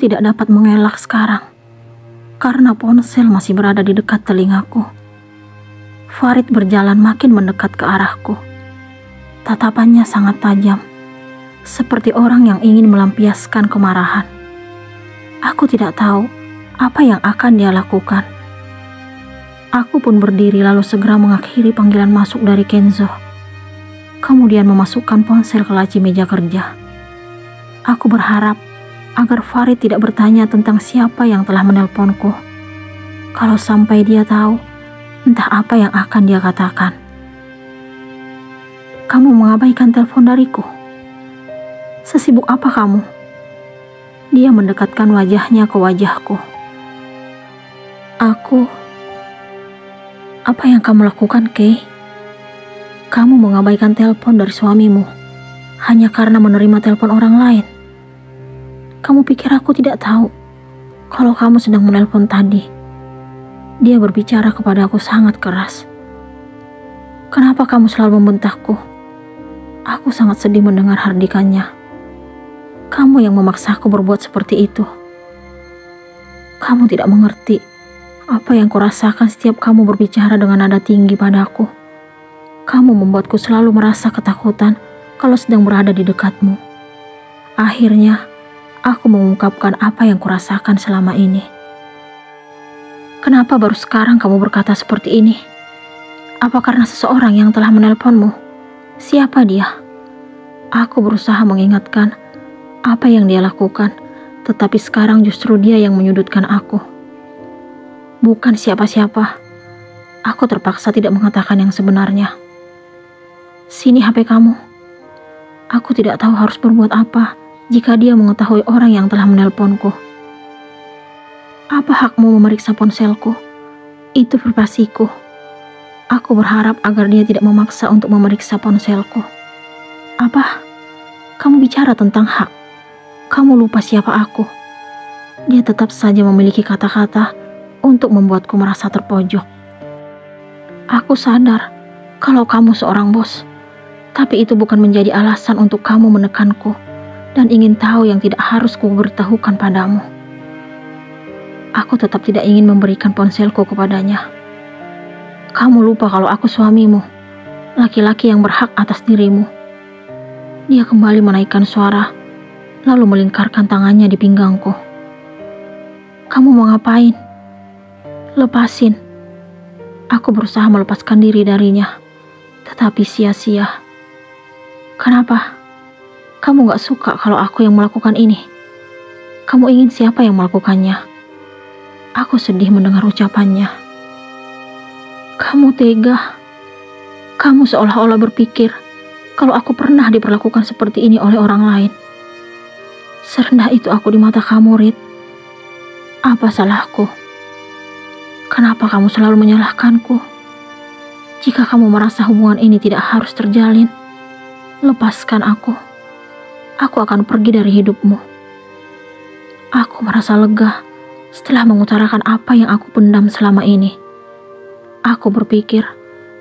tidak dapat mengelak sekarang, karena ponsel masih berada di dekat telingaku. Farid berjalan makin mendekat ke arahku. Tatapannya sangat tajam, seperti orang yang ingin melampiaskan kemarahan. Aku tidak tahu apa yang akan dia lakukan. Aku pun berdiri lalu segera mengakhiri panggilan masuk dari Kenzo. Kemudian memasukkan ponsel ke laci meja kerja. Aku berharap agar Farid tidak bertanya tentang siapa yang telah menelponku. Kalau sampai dia tahu, entah apa yang akan dia katakan. Kamu mengabaikan telepon dariku? Sesibuk apa kamu? Dia mendekatkan wajahnya ke wajahku. Apa yang kamu lakukan, Kay? Kamu mengabaikan telepon dari suamimu hanya karena menerima telepon orang lain. Kamu pikir aku tidak tahu kalau kamu sedang menelpon tadi? Dia berbicara kepada aku sangat keras. Kenapa kamu selalu membentakku? Aku sangat sedih mendengar hardikannya. Kamu yang memaksaku berbuat seperti itu. Kamu tidak mengerti apa yang kurasakan setiap kamu berbicara dengan nada tinggi padaku. Kamu membuatku selalu merasa ketakutan kalau sedang berada di dekatmu. Akhirnya, aku mengungkapkan apa yang kurasakan selama ini. Kenapa baru sekarang kamu berkata seperti ini? Apa karena seseorang yang telah menelponmu? Siapa dia? Aku berusaha mengingatkan apa yang dia lakukan, tetapi sekarang justru dia yang menyudutkan aku. Bukan siapa-siapa. Aku terpaksa tidak mengatakan yang sebenarnya. Sini HP kamu. Aku tidak tahu harus berbuat apa jika dia mengetahui orang yang telah menelponku. Apa hakmu memeriksa ponselku? Itu privasiku. Aku berharap agar dia tidak memaksa untuk memeriksa ponselku. Apa? Kamu bicara tentang hak. Kamu lupa siapa aku. Dia tetap saja memiliki kata-kata untuk membuatku merasa terpojok. Aku sadar kalau kamu seorang bos, tapi itu bukan menjadi alasan untuk kamu menekanku dan ingin tahu yang tidak harus kuberitahukan padamu. Aku tetap tidak ingin memberikan ponselku kepadanya. Kamu lupa kalau aku suamimu, laki-laki yang berhak atas dirimu. Dia kembali menaikkan suara, lalu melingkarkan tangannya di pinggangku. Kamu mau ngapain? Lepasin. Aku berusaha melepaskan diri darinya, tetapi sia-sia. Kenapa? Kamu gak suka kalau aku yang melakukan ini? Kamu ingin siapa yang melakukannya? Aku sedih mendengar ucapannya. Kamu tega. Kamu seolah-olah berpikir kalau aku pernah diperlakukan seperti ini oleh orang lain. Serendah itu aku di mata kamu, Rit. Apa salahku? Kenapa kamu selalu menyalahkanku? Jika kamu merasa hubungan ini tidak harus terjalin, lepaskan aku. Aku akan pergi dari hidupmu. Aku merasa lega setelah mengutarakan apa yang aku pendam selama ini. Aku berpikir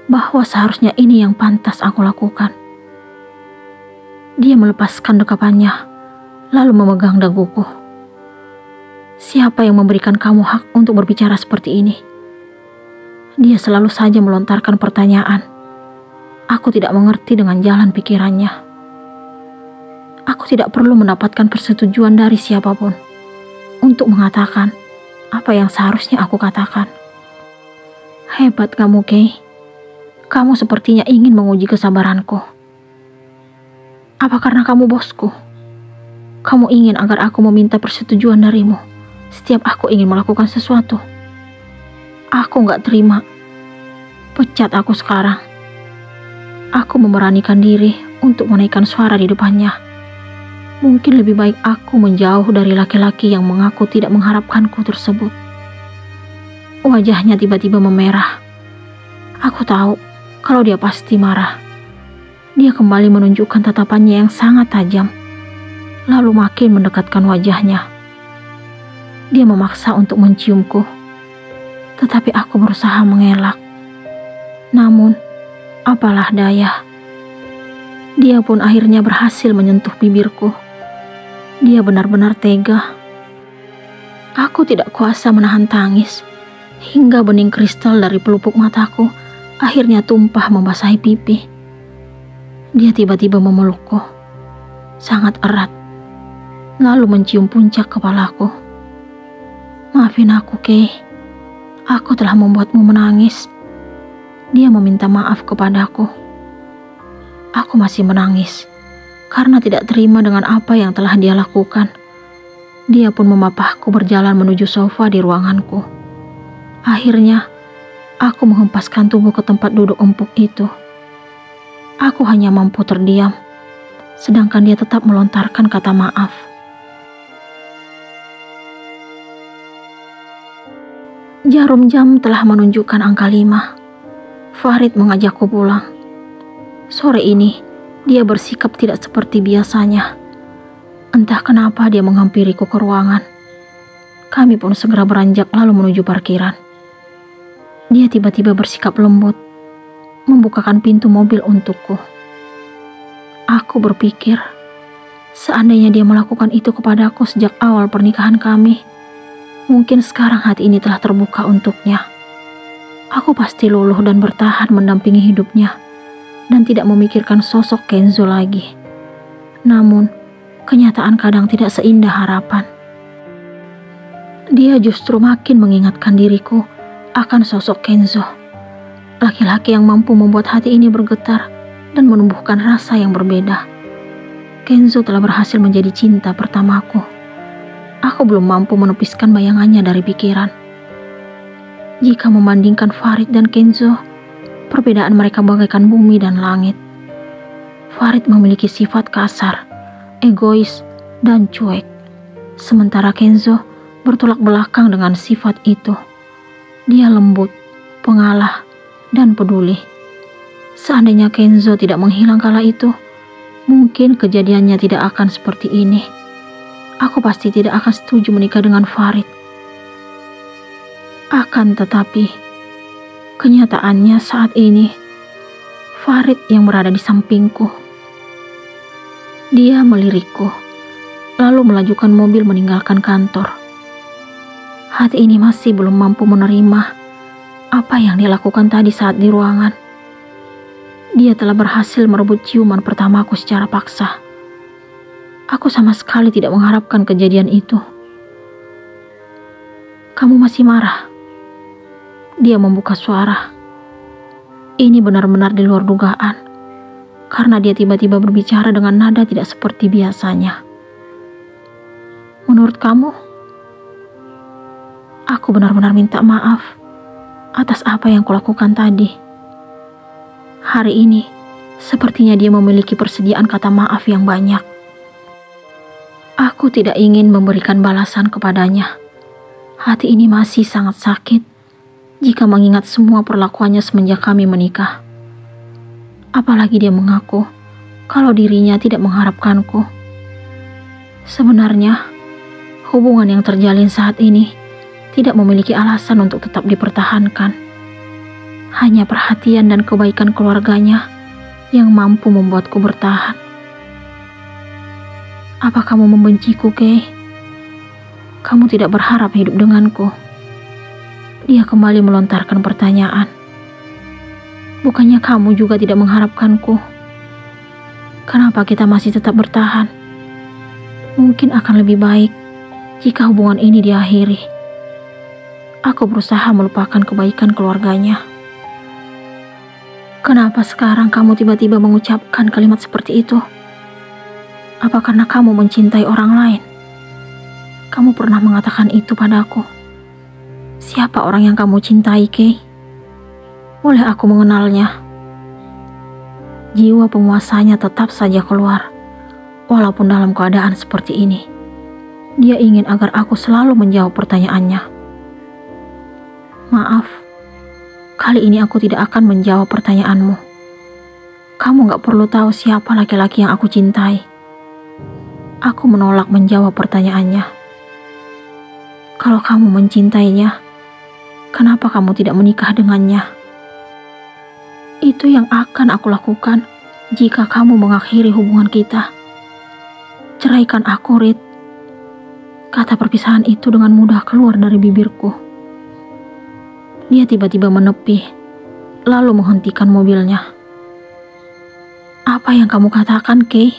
bahwa seharusnya ini yang pantas aku lakukan. Dia melepaskan dekapannya, lalu memegang daguku. Siapa yang memberikan kamu hak untuk berbicara seperti ini? Dia selalu saja melontarkan pertanyaan. Aku tidak mengerti dengan jalan pikirannya. Aku tidak perlu mendapatkan persetujuan dari siapapun untuk mengatakan apa yang seharusnya aku katakan. Hebat kamu, Kay. Kamu sepertinya ingin menguji kesabaranku. Apa karena kamu bosku? Kamu ingin agar aku meminta persetujuan darimu setiap aku ingin melakukan sesuatu? Aku gak terima. Pecat aku sekarang. Aku memberanikan diri untuk menaikkan suara di depannya. Mungkin lebih baik aku menjauh dari laki-laki yang mengaku tidak mengharapkanku tersebut. Wajahnya tiba-tiba memerah. Aku tahu kalau dia pasti marah. Dia kembali menunjukkan tatapannya yang sangat tajam, lalu makin mendekatkan wajahnya. Dia memaksa untuk menciumku, tetapi aku berusaha mengelak. Namun, apalah daya. Dia pun akhirnya berhasil menyentuh bibirku. Dia benar-benar tega. Aku tidak kuasa menahan tangis, hingga bening kristal dari pelupuk mataku akhirnya tumpah membasahi pipi. Dia tiba-tiba memelukku, sangat erat, lalu mencium puncak kepalaku. Maafin aku, Kay. Aku telah membuatmu menangis. Dia meminta maaf kepadaku. Aku masih menangis, karena tidak terima dengan apa yang telah dia lakukan. Dia pun memapahku berjalan menuju sofa di ruanganku. Akhirnya, aku menghempaskan tubuh ke tempat duduk empuk itu. Aku hanya mampu terdiam, sedangkan dia tetap melontarkan kata maaf. Jarum jam telah menunjukkan angka 5. Farid mengajakku pulang. Sore ini, dia bersikap tidak seperti biasanya. Entah kenapa dia menghampiriku ke ruangan. Kami pun segera beranjak lalu menuju parkiran. Dia tiba-tiba bersikap lembut, membukakan pintu mobil untukku. Aku berpikir, seandainya dia melakukan itu kepadaku sejak awal pernikahan kami, mungkin sekarang hati ini telah terbuka untuknya. Aku pasti luluh dan bertahan mendampingi hidupnya, dan tidak memikirkan sosok Kenzo lagi. Namun, kenyataan kadang tidak seindah harapan. Dia justru makin mengingatkan diriku akan sosok Kenzo, laki-laki yang mampu membuat hati ini bergetar dan menumbuhkan rasa yang berbeda. Kenzo telah berhasil menjadi cinta pertamaku. Aku belum mampu menepiskan bayangannya dari pikiran. Jika membandingkan Farid dan Kenzo, perbedaan mereka bagaikan bumi dan langit. Farid memiliki sifat kasar, egois, dan cuek. Sementara Kenzo bertolak belakang dengan sifat itu. Dia lembut, pengalah, dan peduli. Seandainya Kenzo tidak menghilang kala itu, mungkin kejadiannya tidak akan seperti ini. Aku pasti tidak akan setuju menikah dengan Farid. Akan tetapi, kenyataannya saat ini, Farid yang berada di sampingku. Dia melirikku, lalu melajukan mobil meninggalkan kantor. Hati ini masih belum mampu menerima apa yang dia lakukan tadi saat di ruangan. Dia telah berhasil merebut ciuman pertamaku secara paksa. Aku sama sekali tidak mengharapkan kejadian itu. Kamu masih marah? Dia membuka suara. Ini benar-benar di luar dugaan, karena dia tiba-tiba berbicara dengan nada tidak seperti biasanya. Menurut kamu, aku benar-benar minta maaf atas apa yang kulakukan tadi. Hari ini, sepertinya dia memiliki persediaan kata maaf yang banyak. Aku tidak ingin memberikan balasan kepadanya. Hati ini masih sangat sakit jika mengingat semua perlakuannya semenjak kami menikah. Apalagi dia mengaku kalau dirinya tidak mengharapkanku. Sebenarnya, hubungan yang terjalin saat ini tidak memiliki alasan untuk tetap dipertahankan. Hanya perhatian dan kebaikan keluarganya yang mampu membuatku bertahan. Apa kamu membenciku, Kay? Kamu tidak berharap hidup denganku? Dia kembali melontarkan pertanyaan. Bukannya kamu juga tidak mengharapkanku? Kenapa kita masih tetap bertahan? Mungkin akan lebih baik jika hubungan ini diakhiri. Aku berusaha melupakan kebaikan keluarganya. Kenapa sekarang kamu tiba-tiba mengucapkan kalimat seperti itu? Apa karena kamu mencintai orang lain? Kamu pernah mengatakan itu padaku. Siapa orang yang kamu cintai, Kay? Boleh aku mengenalnya? Jiwa penguasanya tetap saja keluar, walaupun dalam keadaan seperti ini. Dia ingin agar aku selalu menjawab pertanyaannya. Maaf, kali ini aku tidak akan menjawab pertanyaanmu. Kamu gak perlu tahu siapa laki-laki yang aku cintai. Aku menolak menjawab pertanyaannya. Kalau kamu mencintainya, kenapa kamu tidak menikah dengannya? Itu yang akan aku lakukan jika kamu mengakhiri hubungan kita. Ceraikan aku, Rit. Kata perpisahan itu dengan mudah keluar dari bibirku. Dia tiba-tiba menepi, lalu menghentikan mobilnya. Apa yang kamu katakan, Kay?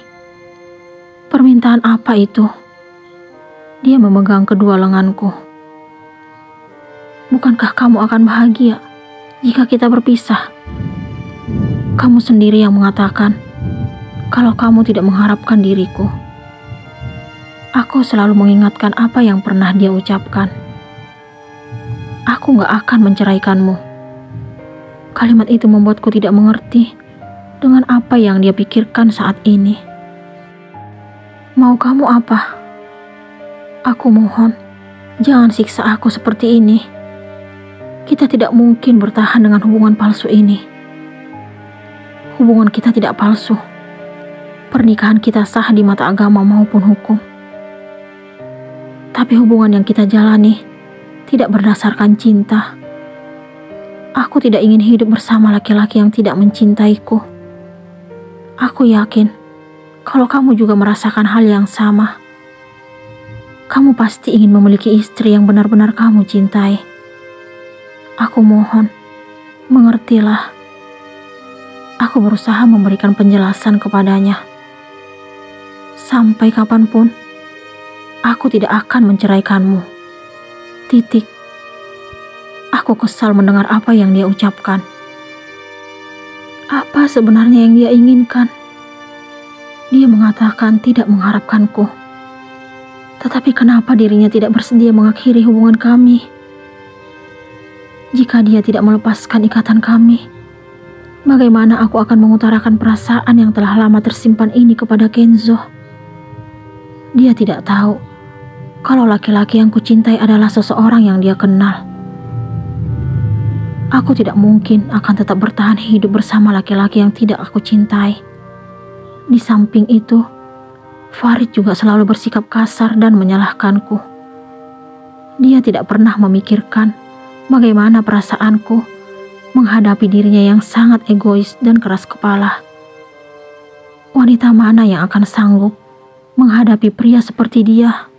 Permintaan apa itu? Dia memegang kedua lenganku. Bukankah kamu akan bahagia jika kita berpisah? Kamu sendiri yang mengatakan kalau kamu tidak mengharapkan diriku. Aku selalu mengingatkan apa yang pernah dia ucapkan. Aku gak akan menceraikanmu. Kalimat itu membuatku tidak mengerti dengan apa yang dia pikirkan saat ini. Mau kamu apa? Aku mohon, jangan siksa aku seperti ini. Kita tidak mungkin bertahan dengan hubungan palsu ini. Hubungan kita tidak palsu. Pernikahan kita sah di mata agama maupun hukum. Tapi hubungan yang kita jalani tidak berdasarkan cinta. Aku tidak ingin hidup bersama laki-laki yang tidak mencintaiku. Aku yakin kalau kamu juga merasakan hal yang sama. Kamu pasti ingin memiliki istri yang benar-benar kamu cintai. Aku mohon, mengertilah. Aku berusaha memberikan penjelasan kepadanya. Sampai kapanpun, aku tidak akan menceraikanmu. Titik. Aku kesal mendengar apa yang dia ucapkan. Apa sebenarnya yang dia inginkan? Dia mengatakan tidak mengharapkanku. Tetapi kenapa dirinya tidak bersedia mengakhiri hubungan kami? Jika dia tidak melepaskan ikatan kami, bagaimana aku akan mengutarakan perasaan yang telah lama tersimpan ini kepada Kenzo? Dia tidak tahu kalau laki-laki yang kucintai adalah seseorang yang dia kenal. Aku tidak mungkin akan tetap bertahan hidup bersama laki-laki yang tidak aku cintai. Di samping itu, Farid juga selalu bersikap kasar dan menyalahkanku. Dia tidak pernah memikirkan bagaimana perasaanku menghadapi dirinya yang sangat egois dan keras kepala. Wanita mana yang akan sanggup menghadapi pria seperti dia?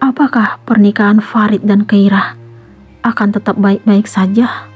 Apakah pernikahan Farid dan Keira akan tetap baik-baik saja?